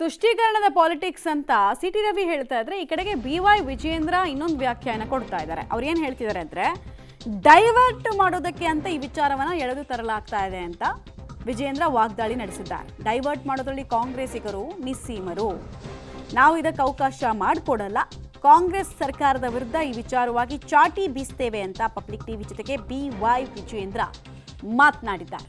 ತುಷ್ಟೀಕರಣದ politics ಅಂತ city Ravi ಹೇಳ್ತಾ ಇದ್ರೆ, ಈ ಕಡೆಗೆ BY ವಿಜೇಂದ್ರ ಇನ್ನೊಂದು ವ್ಯಾಖ್ಯಾನ ಕೊಡ್ತಾ ಇದ್ದಾರೆ. ಅವ್ರು ಏನು ಹೇಳ್ತಿದ್ದಾರೆ ಅಂದ್ರೆ, ಡೈವರ್ಟ್ ಮಾಡೋದಕ್ಕೆ ಅಂತ ಈ ವಿಚಾರವನ್ನ ಎಳೆದು ತರಲಾಗ್ತಾ ಇದೆ ಅಂತ ವಿಜೇಂದ್ರ ವಾಗ್ದಾಳಿ ನಡೆಸಿದ್ದಾರೆ. ಡೈವರ್ಟ್ ಮಾಡೋದ್ರಲ್ಲಿ ಕಾಂಗ್ರೆಸ್ಸಿಗರು ನಿಸ್ಸೀಮರು, ನಾವು ಇದಕ್ಕೆ ಅವಕಾಶ ಮಾಡಿಕೊಡಲ್ಲ, ಕಾಂಗ್ರೆಸ್ ಸರ್ಕಾರದ ವಿರುದ್ಧ ಈ ವಿಚಾರವಾಗಿ ಚಾಟಿ ಬೀಸ್ತೇವೆ ಅಂತ ಪಬ್ಲಿಕ್ ಟಿವಿ ಜೊತೆಗೆ BY ವಿಜೇಂದ್ರ ಮಾತನಾಡಿದ್ದಾರೆ.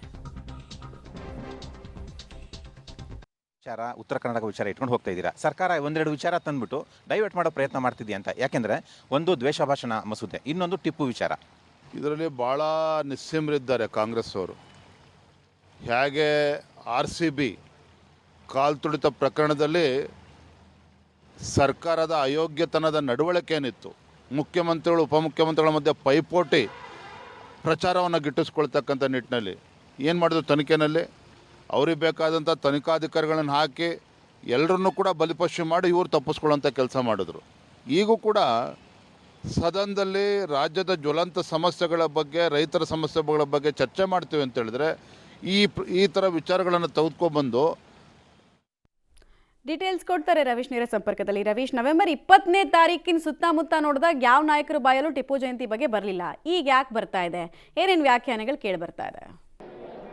ವಿಚಾರ ಉತ್ತರ ಕನ್ನಡ ವಿಚಾರ ಇಟ್ಕೊಂಡು ಹೋಗ್ತಾ ಇದ್ದೀರಾ. ಸರ್ಕಾರ ಒಂದೆರಡು ವಿಚಾರ ತಂದ್ಬಿಟ್ಟು ಡೈವರ್ಟ್ ಮಾಡೋ ಪ್ರಯತ್ನ ಮಾಡ್ತಿದ್ಯಾ ಅಂತ. ಯಾಕೆಂದರೆ ಒಂದು ದ್ವೇಷ ಭಾಷಣ ಮಸೂದೆ, ಇನ್ನೊಂದು ಟಿಪ್ಪು ವಿಚಾರ. ಇದರಲ್ಲಿ ಭಾಳ ನಿಸ್ಸೀಮರಿದ್ದಾರೆ ಕಾಂಗ್ರೆಸ್ ಅವರು. ಹೇಗೆ RCB ಕಾಲ್ ತುಳಿತ ಪ್ರಕರಣದಲ್ಲಿ ಸರ್ಕಾರದ ಅಯೋಗ್ಯತನದ ನಡವಳಿಕೆ ಏನಿತ್ತು, ಮುಖ್ಯಮಂತ್ರಿಗಳು ಉಪಮುಖ್ಯಮಂತ್ರಿಗಳ ಮಧ್ಯೆ ಪೈಪೋಟಿ ಪ್ರಚಾರವನ್ನು ಗಿಟ್ಟಿಸ್ಕೊಳ್ತಕ್ಕಂಥ ನಿಟ್ಟಿನಲ್ಲಿ ಏನು ಮಾಡಿದ್ರು, ತನಿಖೆಯಲ್ಲಿ ಅವ್ರಿಗೆ ಬೇಕಾದಂಥ ತನಿಖಾಧಿಕಾರಿಗಳನ್ನು ಹಾಕಿ ಎಲ್ಲರನ್ನೂ ಕೂಡ ಬಲಿಪಶು ಮಾಡಿ ಇವರು ತಪ್ಪಿಸ್ಕೊಳ್ಳೋಂಥ ಕೆಲಸ ಮಾಡಿದ್ರು. ಈಗೂ ಕೂಡ ಸದನದಲ್ಲಿ ರಾಜ್ಯದ ಜ್ವಲಂತ ಸಮಸ್ಯೆಗಳ ಬಗ್ಗೆ, ರೈತರ ಸಮಸ್ಯೆಗಳ ಬಗ್ಗೆ ಚರ್ಚೆ ಮಾಡ್ತೀವಿ ಅಂತ ಹೇಳಿದ್ರೆ ಈ ಥರ ವಿಚಾರಗಳನ್ನು ತೆಗೆದುಕೊಬಂದು ಡೀಟೇಲ್ಸ್ ಕೊಡ್ತಾರೆ ರವೀಶ್ ನೇರ ಸಂಪರ್ಕದಲ್ಲಿ. ರವೀಶ್, ನವೆಂಬರ್ 20ನೇ ತಾರೀಕಿನ ಸುತ್ತಮುತ್ತ ನೋಡಿದಾಗ ಯಾವ ನಾಯಕರು ಬಾಯಲ್ಲೂ ಟಿಪ್ಪು ಜಯಂತಿ ಬಗ್ಗೆ ಬರಲಿಲ್ಲ, ಈಗ ಯಾಕೆ ಬರ್ತಾ ಇದೆ, ಏನೇನು ವ್ಯಾಖ್ಯಾನಗಳು ಕೇಳಿ ಬರ್ತಾ ಇದೆ?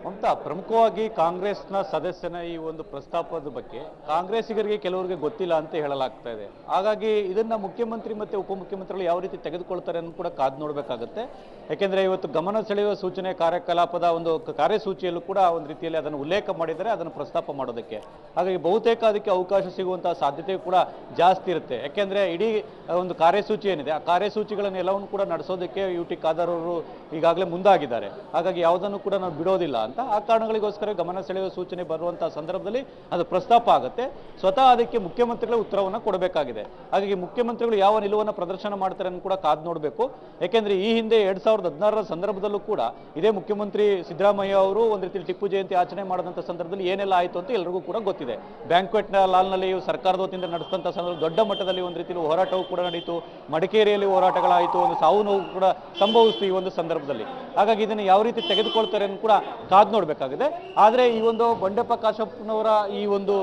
ಅಂತ ಪ್ರಮುಖವಾಗಿ ಕಾಂಗ್ರೆಸ್ನ ಸದಸ್ಯನ ಈ ಒಂದು ಪ್ರಸ್ತಾಪದ ಬಗ್ಗೆ ಕಾಂಗ್ರೆಸ್ಸಿಗರಿಗೆ ಕೆಲವರಿಗೆ ಗೊತ್ತಿಲ್ಲ ಅಂತ ಹೇಳಲಾಗ್ತಾ ಇದೆ. ಹಾಗಾಗಿ ಇದನ್ನ ಮುಖ್ಯಮಂತ್ರಿ ಮತ್ತು ಉಪಮುಖ್ಯಮಂತ್ರಿಗಳು ಯಾವ ರೀತಿ ತೆಗೆದುಕೊಳ್ತಾರೆ ಅನ್ನೋದು ಕೂಡ ಕಾದು ನೋಡಬೇಕಾಗುತ್ತೆ. ಯಾಕೆಂದರೆ ಇವತ್ತು ಗಮನ ಸೆಳೆಯುವ ಸೂಚನೆ ಕಾರ್ಯಕಲಾಪದ ಒಂದು ಕಾರ್ಯಸೂಚಿಯಲ್ಲೂ ಕೂಡ ಒಂದು ರೀತಿಯಲ್ಲಿ ಅದನ್ನು ಉಲ್ಲೇಖ ಮಾಡಿದರೆ ಅದನ್ನು ಪ್ರಸ್ತಾಪ ಮಾಡೋದಕ್ಕೆ. ಹಾಗಾಗಿ ಬಹುತೇಕ ಅದಕ್ಕೆ ಅವಕಾಶ ಸಿಗುವಂತಹ ಸಾಧ್ಯತೆ ಕೂಡ ಜಾಸ್ತಿ ಇರುತ್ತೆ. ಯಾಕೆಂದರೆ ಇಡೀ ಒಂದು ಕಾರ್ಯಸೂಚಿ ಏನಿದೆ, ಆ ಕಾರ್ಯಸೂಚಿಗಳನ್ನು ಎಲ್ಲವನ್ನು ಕೂಡ ನಡೆಸೋದಕ್ಕೆ UT ಖಾದರ್ ಅವರು ಈಗಾಗಲೇ ಮುಂದಾಗಿದ್ದಾರೆ. ಹಾಗಾಗಿ ಯಾವುದನ್ನು ಕೂಡ ನಾವು ಬಿಡೋದಿಲ್ಲ ಅಂತ. ಆ ಕಾರಣಗಳಿಗೋಸ್ಕರ ಗಮನ ಸೆಳೆಯುವ ಸೂಚನೆ ಬರುವಂತಹ ಸಂದರ್ಭದಲ್ಲಿ ಅದು ಪ್ರಸ್ತಾಪ ಆಗುತ್ತೆ. ಸ್ವತಃ ಅದಕ್ಕೆ ಮುಖ್ಯಮಂತ್ರಿಗಳು ಉತ್ತರವನ್ನು ಕೊಡಬೇಕಾಗಿದೆ. ಹಾಗಾಗಿ ಮುಖ್ಯಮಂತ್ರಿಗಳು ಯಾವ ನಿಲುವನ್ನು ಪ್ರದರ್ಶನ ಮಾಡ್ತಾರೆ ಅನ್ನೋ ಕೂಡ ಕಾದು ನೋಡಬೇಕು. ಯಾಕೆಂದ್ರೆ ಈ ಹಿಂದೆ 2016ರ ಸಂದರ್ಭದಲ್ಲೂ ಕೂಡ ಇದೇ ಮುಖ್ಯಮಂತ್ರಿ ಸಿದ್ದರಾಮಯ್ಯ ಅವರು ಒಂದು ರೀತಿಯಲ್ಲಿ ಟಿಪ್ಪು ಜಯಂತಿ ಆಚರಣೆ ಮಾಡಿದಂಥ ಸಂದರ್ಭದಲ್ಲಿ ಏನೆಲ್ಲ ಆಯಿತು ಅಂತ ಎಲ್ಲರಿಗೂ ಕೂಡ ಗೊತ್ತಿದೆ. ಬ್ಯಾಂಕ್ವೆಟ್ ಲಾಲ್ನಲ್ಲಿ ಸರ್ಕಾರದ ವತಿಯಿಂದ ನಡೆಸಿದಂಥ ಸಂದರ್ಭ ದೊಡ್ಡ ಮಟ್ಟದಲ್ಲಿ ಒಂದು ರೀತಿಯಲ್ಲಿ ಹೋರಾಟವೂ ಕೂಡ ನಡೀತು. ಮಡಿಕೇರಿಯಲ್ಲಿ ಹೋರಾಟಗಳಾಯಿತು, ಒಂದು ಸಾವು ನೋವು ಕೂಡ ಸಂಭವಿಸಿತು ಈ ಒಂದು ಸಂದರ್ಭದಲ್ಲಿ. ಹಾಗಾಗಿ ಇದನ್ನು ಯಾವ ರೀತಿ ತೆಗೆದುಕೊಳ್ತಾರೆ ಅನ್ನೋ ಕೂಡ ಕಾದು ನೋಡಬೇಕಾಗಿದೆ. ಆದರೆ ಈ ಒಂದು ಬಂಡೆಪ್ಪ ಕಾಶಪ್ಪನವರ ಈ ಒಂದು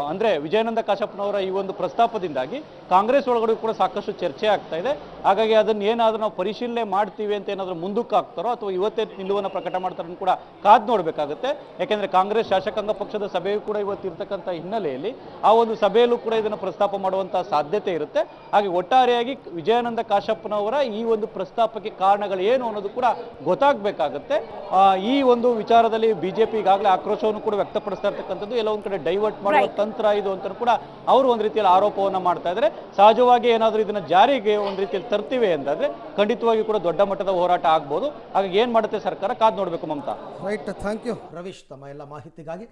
ಅಂದರೆ ವಿಜಯಾನಂದ ಕಾಶಪ್ಪನವರ ಈ ಒಂದು ಪ್ರಸ್ತಾಪದಿಂದಾಗಿ ಕಾಂಗ್ರೆಸ್ ಒಳಗಡೆ ಕೂಡ ಸಾಕಷ್ಟು ಚರ್ಚೆ ಆಗ್ತಾ ಇದೆ. ಹಾಗಾಗಿ ಅದನ್ನು ಏನಾದರೂ ನಾವು ಪರಿಶೀಲನೆ ಮಾಡ್ತೀವಿ ಅಂತ ಏನಾದರೂ ಮುಂದಕ್ಕೆ ಹಾಕ್ತಾರೋ ಅಥವಾ ಇವತ್ತೇ ನಿಲುವನ್ನು ಪ್ರಕಟ ಮಾಡ್ತಾರೋ ಕೂಡ ಕಾದು ನೋಡಬೇಕಾಗುತ್ತೆ. ಯಾಕೆಂದರೆ ಕಾಂಗ್ರೆಸ್ ಶಾಸಕಾಂಗ ಪಕ್ಷದ ಸಭೆಯೂ ಕೂಡ ಇವತ್ತು ಇರ್ತಕ್ಕಂಥ ಹಿನ್ನೆಲೆಯಲ್ಲಿ ಆ ಒಂದು ಸಭೆಯಲ್ಲೂ ಕೂಡ ಇದನ್ನು ಪ್ರಸ್ತಾಪ ಮಾಡುವಂಥ ಸಾಧ್ಯತೆ ಇರುತ್ತೆ. ಹಾಗೆ ಒಟ್ಟಾರೆಯಾಗಿ ವಿಜಯಾನಂದ ಕಾಶಪ್ಪನವರ ಈ ಒಂದು ಪ್ರಸ್ತಾಪಕ್ಕೆ ಕಾರಣಗಳು ಏನು ಅನ್ನೋದು ಕೂಡ ಗೊತ್ತಾಗಬೇಕಾಗುತ್ತೆ. ಈ ಒಂದು ವಿಚಾರದಲ್ಲಿ BJP ಈಗಾಗಲೇ ಆಕ್ರೋಶವನ್ನು ಕೂಡ ವ್ಯಕ್ತಪಡಿಸ್ತಾ ಇರ್ತಕ್ಕಂಥದ್ದು, ಎಲ್ಲ ಒಂದು ಕಡೆ ಡೈವರ್ಟ್ ಮಾಡುವ ತಂತ್ರ ಇದು ಅಂತ ಕೂಡ ಅವರು ಒಂದು ರೀತಿಯಲ್ಲಿ ಆರೋಪವನ್ನು ಮಾಡ್ತಾ ಇದ್ದಾರೆ. ಸಹಜವಾಗಿ ಏನಾದರೂ ಇದನ್ನ ಜಾರಿಗೆ ಒಂದು ರೀತಿಯಲ್ಲಿ ತರ್ತೀವಿ ಅಂತಾದ್ರೆ ಖಂಡಿತವಾಗಿ ಕೂಡ ದೊಡ್ಡ ಮಟ್ಟದ ಹೋರಾಟ ಆಗ್ಬೋದು. ಹಾಗಾಗಿ ಏನ್ ಮಾಡುತ್ತೆ ಸರ್ಕಾರ ಕಾದು ನೋಡಬೇಕು. Mamata. Right, thank you Ravish ತಮ್ಮ ಎಲ್ಲ ಮಾಹಿತಿಗಾಗಿ.